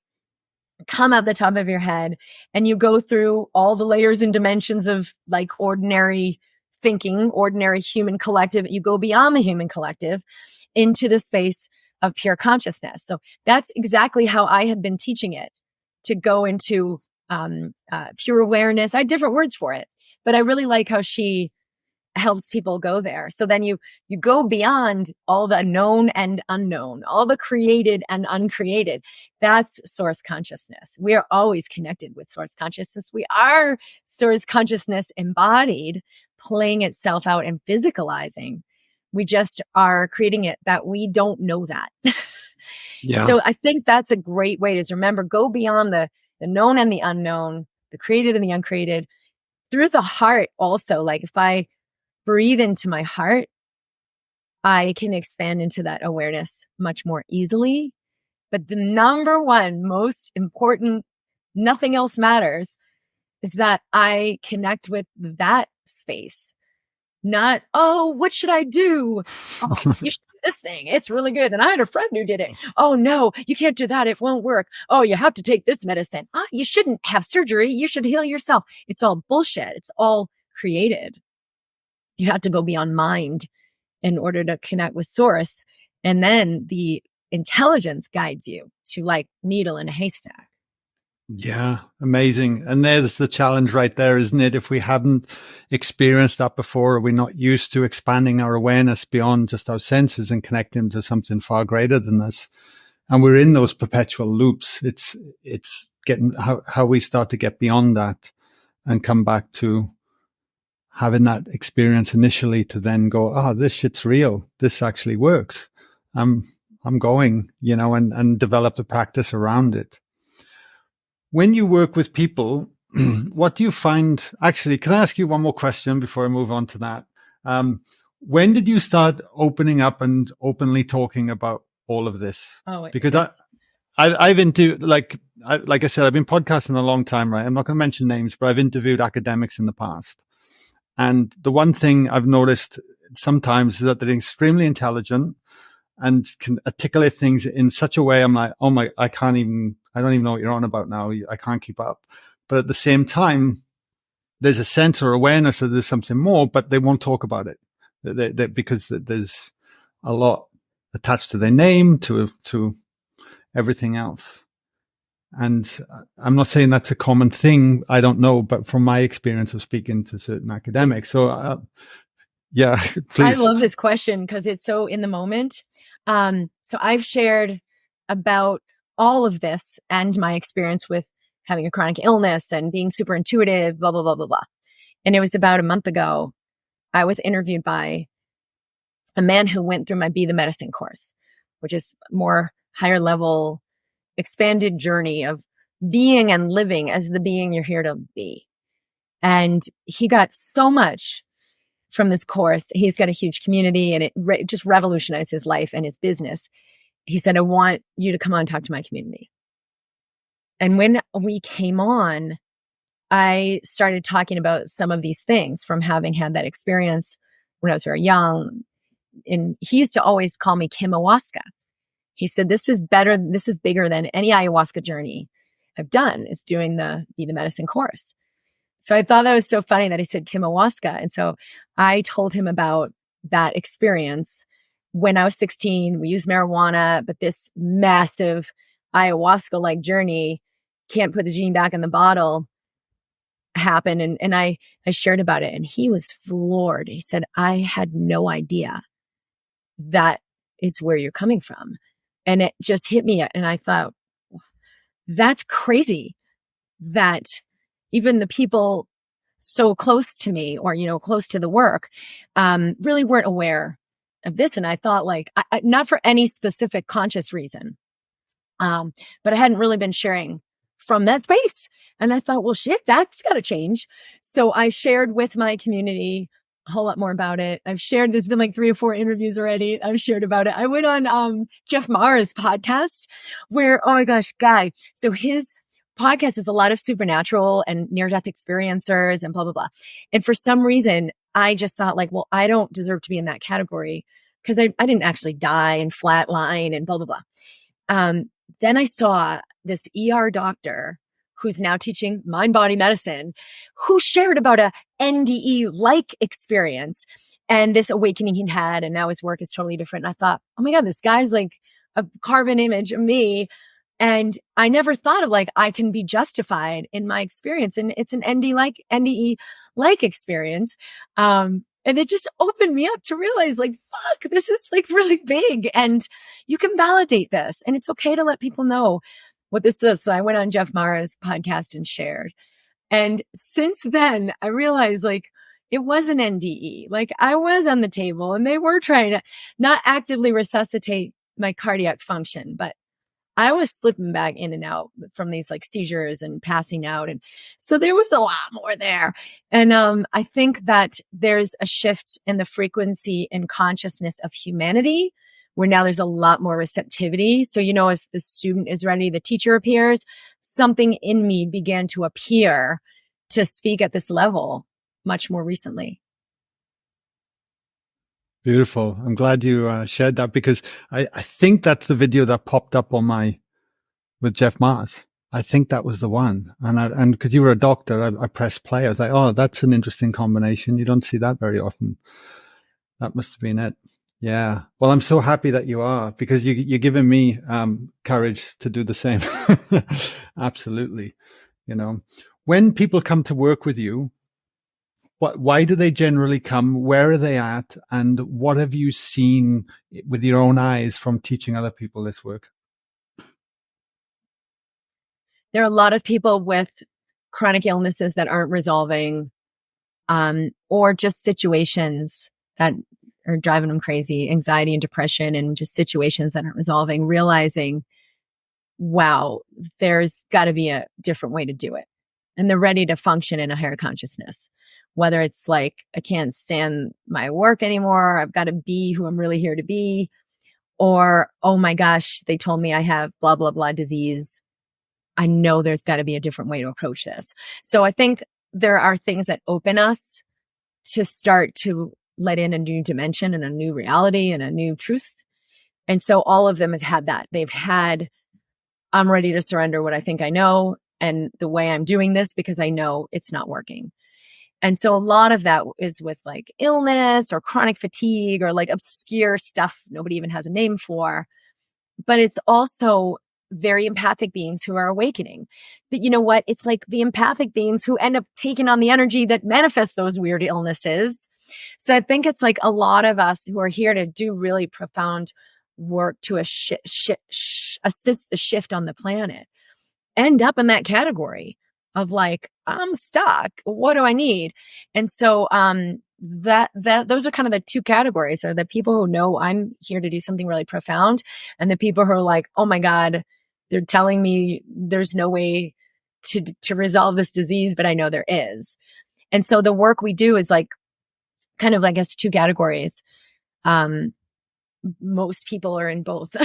come up the top of your head, and you go through all the layers and dimensions of like ordinary thinking, ordinary human collective. You go beyond the human collective into the space of pure consciousness. So that's exactly how I had been teaching it, to go into pure awareness. I had different words for it, but I really like how she helps people go there. So then you go beyond all the known and unknown, all the created and uncreated. That's source consciousness. We are always connected with source consciousness. We are source consciousness embodied, playing itself out and physicalizing. We just are creating it that we don't know that. Yeah. So I think that's a great way to remember, go beyond the known and the unknown, the created and the uncreated, through the heart also. Like if I breathe into my heart, I can expand into that awareness much more easily. But the number one most important, nothing else matters, is that I connect with that space. Not, oh, what should I do? Oh, you should do this thing. It's really good. And I had a friend who did it. Oh, no, you can't do that. It won't work. Oh, you have to take this medicine. You shouldn't have surgery. You should heal yourself. It's all bullshit. It's all created. You have to go beyond mind in order to connect with source. And then the intelligence guides you to like needle in a haystack. Yeah, amazing. And there's the challenge right there, isn't it? If we haven't experienced that before, or we're not used to expanding our awareness beyond just our senses and connecting to something far greater than us, and we're in those perpetual loops, it's getting how we start to get beyond that and come back to having that experience initially to then go, oh, this shit's real. This actually works. I'm going, and develop the practice around it. When you work with people, what do you find? Actually, can I ask you one more question before I move on to that? When did you start opening up and openly talking about all of this? Because yes. I've into like I said, I've been podcasting a long time, right? I'm not going to mention names, but I've interviewed academics in the past. And the one thing I've noticed sometimes is that they're extremely intelligent and can articulate things in such a way I'm like, oh my, I don't even know what you're on about now. I can't keep up. But at the same time, there's a sense or awareness that there's something more, but they won't talk about it because there's a lot attached to their name, to everything else. And I'm not saying that's a common thing. I don't know, but from my experience of speaking to certain academics. So, yeah, please. I love this question because it's so in the moment. So I've shared about all of this and my experience with having a chronic illness and being super intuitive, blah, blah, blah, blah, blah. And it was about a month ago, I was interviewed by a man who went through my Be the Medicine course, which is more higher level, expanded journey of being and living as the being you're here to be. And he got so much from this course. He's got a huge community and it just revolutionized his life and his business. He said, I want you to come on and talk to my community. And when we came on, I started talking about some of these things from having had that experience when I was very young. And he used to always call me Kim Ayahuasca. He said, this is better, this is bigger than any ayahuasca journey I've done, is doing the Be the Medicine course. So I thought that was so funny that he said Kim Ayahuasca. And so I told him about that experience. When I was 16, we used marijuana, but this massive ayahuasca-like journey, can't put the genie back in the bottle, happened. And I shared about it, and he was floored. He said, I had no idea that is where you're coming from. And it just hit me. And I thought, that's crazy that even the people so close to me, or, close to the work, really weren't aware of this. And I thought, like, not for any specific conscious reason, but I hadn't really been sharing from that space. And I thought, well, shit, that's got to change. So I shared with my community a whole lot more about it. There's been like 3 or 4 interviews already. I've shared about it. I went on Jeff Maher's podcast where, oh my gosh, guy. So his podcast is a lot of supernatural and near-death experiencers and blah, blah, blah. And for some reason, I just thought, like, well, I don't deserve to be in that category because I didn't actually die and flatline and blah, blah, blah. Then I saw this ER doctor who's now teaching MindBody Medicine, who shared about a NDE-like experience and this awakening he'd had, and now his work is totally different. And I thought, oh my God, this guy's like a carbon image of me. And I never thought of, like, I can be justified in my experience. And it's an NDE-like experience. And it just opened me up to realize, like, fuck, this is like really big, and you can validate this, and it's okay to let people know what this is. So I went on Jeff Maher's podcast and shared. And since then, I realized, like, it was an NDE. Like, I was on the table and they were trying to not actively resuscitate my cardiac function, but I was slipping back in and out from these like seizures and passing out. And so there was a lot more there. And I think that there's a shift in the frequency and consciousness of humanity, where now there's a lot more receptivity. So, as the student is ready, the teacher appears, something in me began to appear to speak at this level much more recently. Beautiful. I'm glad you shared that, because I think that's the video that popped up on with Jeff Mars. I think that was the one. And because you were a doctor, I pressed play. I was like, oh, that's an interesting combination. You don't see that very often. That must have been it. Yeah. Well, I'm so happy that you are, because you're giving me courage to do the same. Absolutely. When people come to work with you, why do they generally come? Where are they at? And what have you seen with your own eyes from teaching other people this work? There are a lot of people with chronic illnesses that aren't resolving, or just situations that are driving them crazy, anxiety and depression, and just situations that aren't resolving, realizing, wow, there's got to be a different way to do it. And they're ready to function in a higher consciousness. Whether it's like, I can't stand my work anymore, I've got to be who I'm really here to be, or, oh my gosh, they told me I have blah, blah, blah disease. I know there's got to be a different way to approach this. So I think there are things that open us to start to let in a new dimension and a new reality and a new truth. And so all of them have had that. They've had, I'm ready to surrender what I think I know and the way I'm doing this, because I know it's not working. And so a lot of that is with like illness or chronic fatigue or like obscure stuff nobody even has a name for. But it's also very empathic beings who are awakening. But you know what? It's like the empathic beings who end up taking on the energy that manifests those weird illnesses. So I think it's like a lot of us who are here to do really profound work to assist the shift on the planet end up in that category of like, I'm stuck. What do I need? And so those are kind of the 2 categories, are the people who know I'm here to do something really profound, and the people who are like, oh my God, they're telling me there's no way to resolve this disease, but I know there is. And so the work we do is like kind of, I guess, 2 categories. Most people are in both,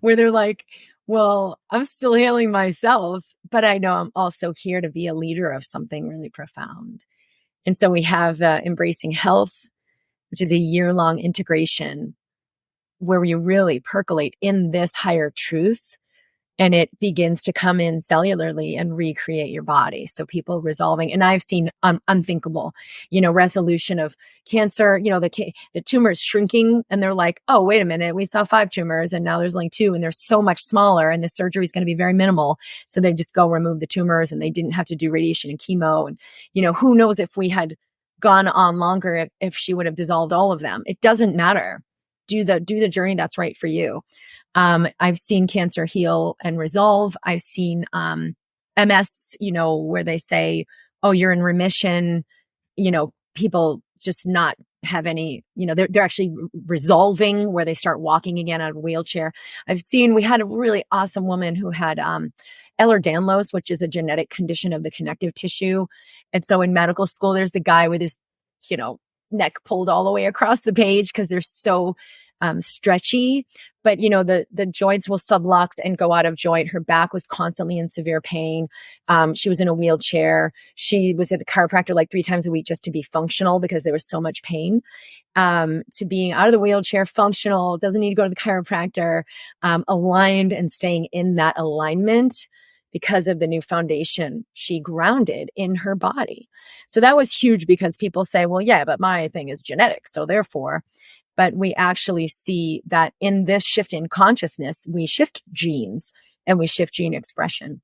where they're like, Well, I'm still healing myself, but I know I'm also here to be a leader of something really profound. And so we have Embracing Health, which is a year-long integration where we really percolate in this higher truth, and it begins to come in cellularly and recreate your body. So people resolving, and I've seen unthinkable, resolution of cancer, the tumors shrinking, and they're like, oh, wait a minute, we saw 5 tumors and now there's only 2 and they're so much smaller and the surgery is going to be very minimal. So they just go remove the tumors and they didn't have to do radiation and chemo. And, who knows if we had gone on longer, if she would have dissolved all of them. It doesn't matter. Do the journey that's right for you. I've seen cancer heal and resolve. I've seen MS, where they say, oh, you're in remission, people just not have any, they're actually resolving, where they start walking again out of a wheelchair. We had a really awesome woman who had Ehlers-Danlos, which is a genetic condition of the connective tissue. And so in medical school, there's the guy with his, neck pulled all the way across the page because they're so stretchy, but the joints will sublux and go out of joint. Her back was constantly in severe pain. She was in a wheelchair. She was at the chiropractor like 3 times a week just to be functional because there was so much pain. To being out of the wheelchair, functional, doesn't need to go to the chiropractor, aligned and staying in that alignment because of the new foundation she grounded in her body. So that was huge because people say, well, yeah, but my thing is genetic. So therefore, but we actually see that in this shift in consciousness, we shift genes and we shift gene expression.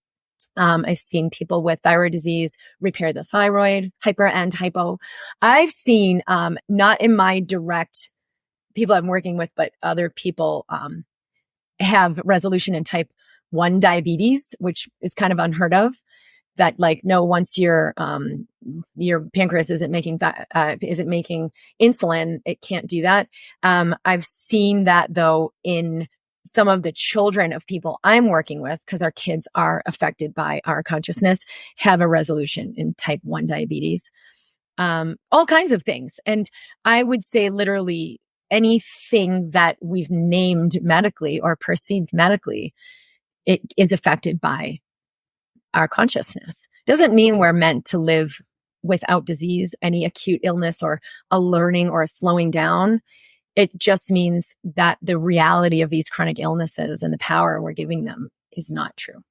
I've seen people with thyroid disease repair the thyroid, hyper and hypo. I've seen, not in my direct people I'm working with, but other people have resolution in type 1 diabetes, which is kind of unheard of. That once your pancreas isn't making insulin, it can't do that. I've seen that though in some of the children of people I'm working with, because our kids are affected by our consciousness, have a resolution in type 1 diabetes. All kinds of things. And I would say literally anything that we've named medically or perceived medically, it is affected by our consciousness. Doesn't mean we're meant to live without disease, any acute illness or a learning or a slowing down. It just means that the reality of these chronic illnesses and the power we're giving them is not true.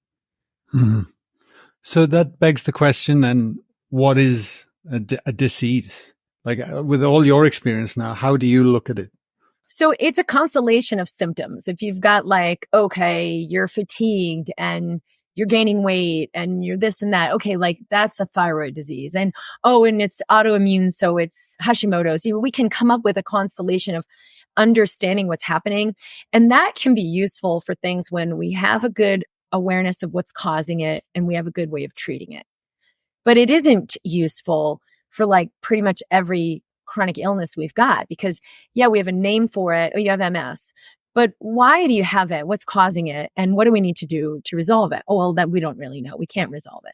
Mm-hmm. So that begs the question then, what is a disease? Like with all your experience now, how do you look at it? So it's a constellation of symptoms. If you've got you're fatigued and you're gaining weight and you're this and that, okay, that's a thyroid disease. And it's autoimmune, so it's Hashimoto's. We can come up with a constellation of understanding what's happening. And that can be useful for things when we have a good awareness of what's causing it and we have a good way of treating it. But it isn't useful for pretty much every chronic illness we've got, because we have a name for it. Oh, you have MS. But why do you have it? What's causing it? And what do we need to do to resolve it? Oh, well, that we don't really know. We can't resolve it.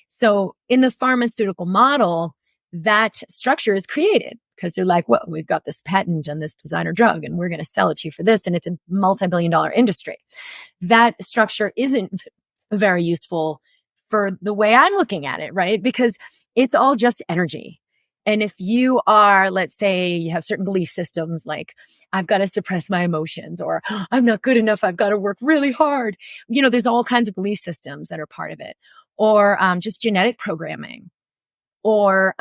So in the pharmaceutical model, that structure is created because they're like, well, we've got this patent on this designer drug and we're going to sell it to you for this. And it's a multi-billion-dollar industry. That structure isn't very useful for the way I'm looking at it, right? Because it's all just energy. And if you are, let's say you have certain belief systems like, I've got to suppress my emotions, or I'm not good enough, I've got to work really hard. There's all kinds of belief systems that are part of it. Or just genetic programming. Or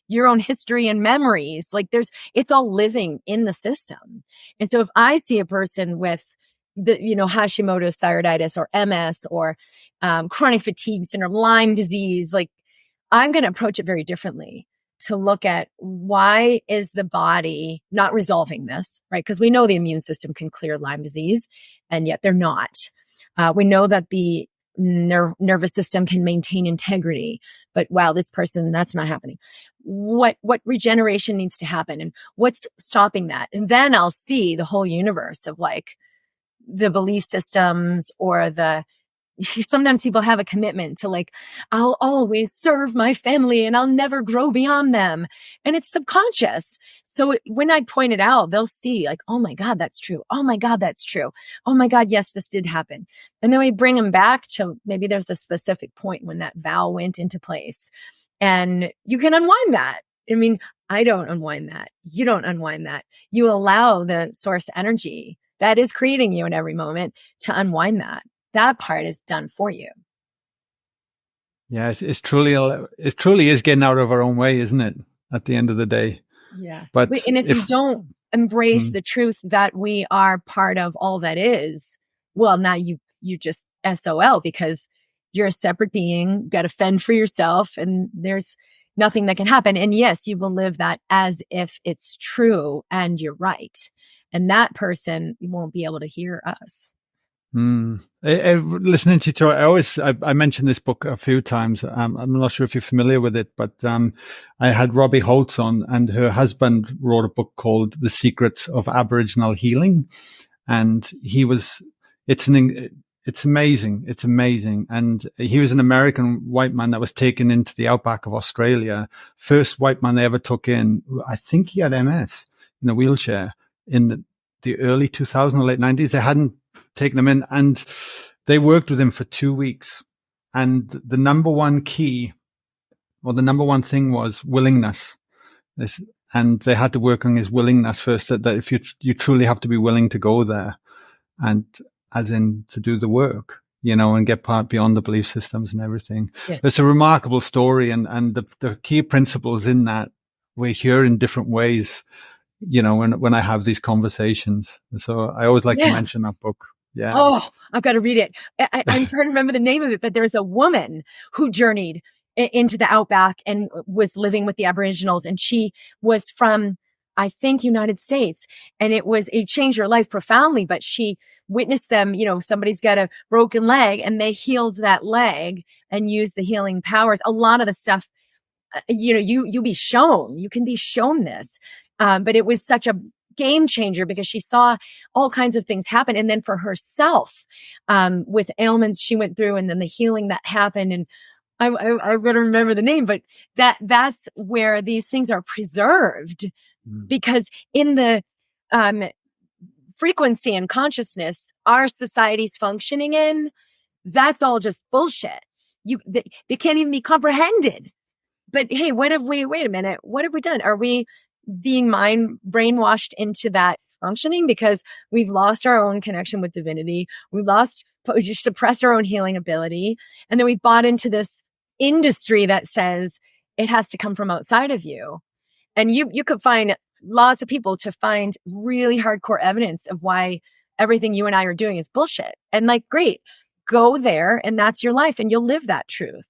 your own history and memories. It's all living in the system. And so if I see a person with Hashimoto's thyroiditis or MS or chronic fatigue syndrome, Lyme disease, I'm going to approach it very differently to look at why is the body not resolving this, right? Because we know the immune system can clear Lyme disease, and yet they're not. We know that the nervous system can maintain integrity, but wow, this person, that's not happening. What regeneration needs to happen and what's stopping that? And then I'll see the whole universe of the belief systems or the sometimes people have a commitment to like, I'll always serve my family and I'll never grow beyond them. And it's subconscious. So when I point it out, they'll see like, oh my God, that's true. Oh my God, that's true. Oh my God, yes, this did happen. And then we bring them back to maybe there's a specific point when that vow went into place and you can unwind that. I mean, I don't unwind that. You don't unwind that. You allow the source energy that is creating you in every moment to unwind that. That part is done for you. Yeah, it truly is getting out of our own way, isn't it? At the end of the day. Yeah. But And if you don't embrace the truth that we are part of all that is, well, now you just SOL because you're a separate being, got to fend for yourself, and there's nothing that can happen. And yes, you will live that as if it's true and you're right. And that person won't be able to hear us. Listening to you, I mentioned this book a few times. I'm not sure if you're familiar with it, but I had Robbie Holtz on, and her husband wrote a book called The Secrets of Aboriginal Healing. And it's amazing. It's amazing. And he was an American white man that was taken into the outback of Australia. First white man they ever took in. I think he had MS in a wheelchair in the early 2000s or late 90s. They hadn't taken him in, and they worked with him for 2 weeks. And the number one key, or the number one thing, was willingness. And they had to work on his willingness first, that if you truly have to be willing to go there, and as in to do the work, and get beyond the belief systems and everything. Yeah. It's a remarkable story, and the key principles in that we hear in different ways, when I have these conversations. So I always like to mention that book. Yeah. Oh, I've got to read it. I'm trying to remember the name of it, but there's a woman who journeyed into the outback and was living with the Aboriginals. And she was from, I think, United States. And it changed her life profoundly, but she witnessed them, somebody's got a broken leg and they healed that leg and used the healing powers. A lot of the stuff, you can be shown this. But it was such a game changer because she saw all kinds of things happen. And then for herself, with ailments she went through and then the healing that happened. And I'm going to remember the name, but that's where these things are preserved because in the, frequency and consciousness our society's functioning in, that's all just bullshit. They can't even be comprehended. But hey, wait a minute. What have we done? Are we being brainwashed into that functioning because we've lost our own connection with divinity? We suppressed our own healing ability. And then we've bought into this industry that says it has to come from outside of you. And you could find lots of people to find really hardcore evidence of why everything you and I are doing is bullshit. And like, great, go there and that's your life and you'll live that truth.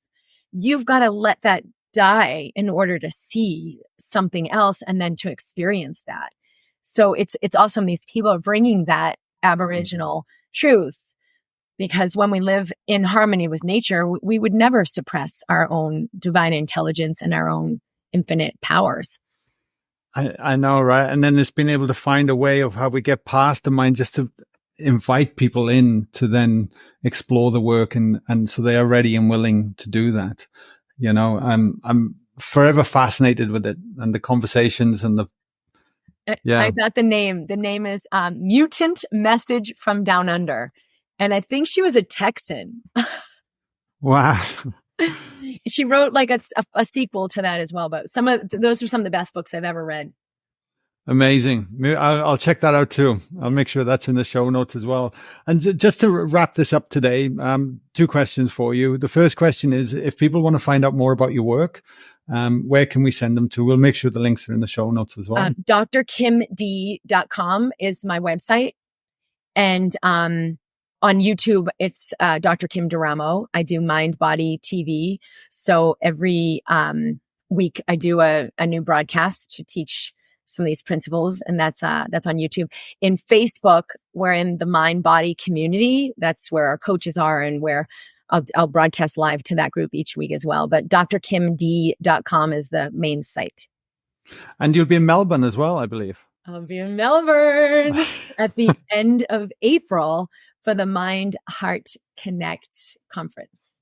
You've got to let that die in order to see something else and then to experience that. So it's awesome. These people are bringing that Aboriginal truth because when we live in harmony with nature, we would never suppress our own divine intelligence and our own infinite powers. I know, right? And then it's been able to find a way of how we get past the mind just to invite people in to then explore the work and so they are ready and willing to do that. I'm forever fascinated with it and the conversations and I got the name. The name is Mutant Message from Down Under. And I think she was a Texan. Wow. She wrote like a sequel to that as well. But those are some of the best books I've ever read. Amazing. I'll check that out too. I'll make sure that's in the show notes as well. And just to wrap this up today, 2 questions for you. The first question is, if people want to find out more about your work, where can we send them to? We'll make sure the links are in the show notes as well. drkimd.com is my website. And on YouTube, it's Dr. Kim Duramo. I do MindBody TV. So every week I do a new broadcast to teach some of these principles, and that's on YouTube. In Facebook, we're in the MindBody community. That's where our coaches are and where I'll broadcast live to that group each week as well. But drkimd.com is the main site. And you'll be in Melbourne as well, I believe. I'll be in Melbourne at the end of April for the Mind Heart Connect conference.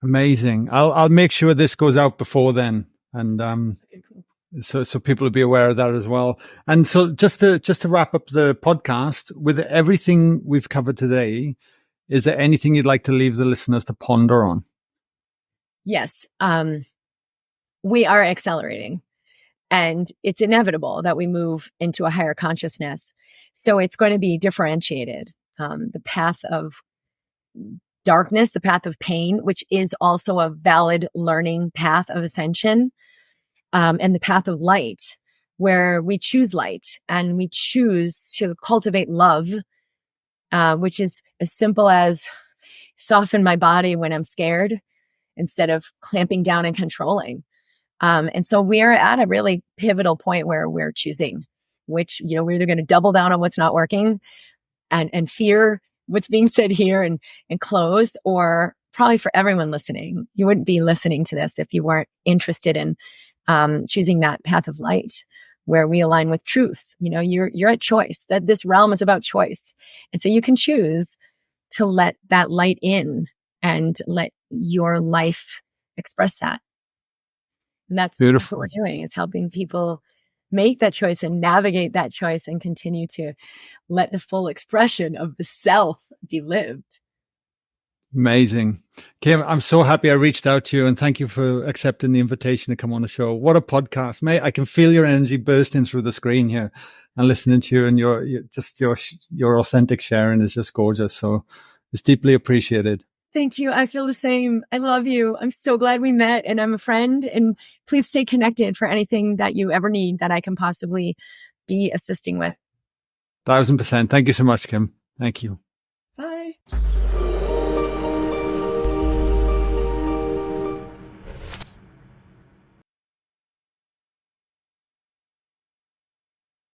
Amazing. I'll make sure this goes out before then, and Okay, cool. so people will be aware of that as well. And so just to wrap up the podcast, with everything we've covered today, is there anything you'd like to leave the listeners to ponder on? Yes. We are accelerating, and it's inevitable that we move into a higher consciousness. So it's going to be differentiated. The path of darkness, the path of pain, which is also a valid learning path of ascension, and the path of light, where we choose light and we choose to cultivate love, which is as simple as soften my body when I'm scared instead of clamping down and controlling. And so we're at a really pivotal point where we're choosing which, we're either going to double down on what's not working and fear what's being said here and close, or probably for everyone listening, you wouldn't be listening to this if you weren't interested in choosing that path of light where we align with truth. You're at choice. That this realm is about choice. And so you can choose to let that light in and let your life express that. And that's what we're doing, is helping people make that choice and navigate that choice and continue to let the full expression of the self be lived. Amazing. Kim, I'm so happy I reached out to you, and thank you for accepting the invitation to come on the show. What a podcast, mate. I can feel your energy bursting through the screen here, and listening to you, and your authentic sharing is just gorgeous. So it's deeply appreciated. Thank you. I feel the same. I love you. I'm so glad we met, and I'm a friend, and please stay connected for anything that you ever need that I can possibly be assisting with. 1000%. Thank you so much, Kim. Thank you.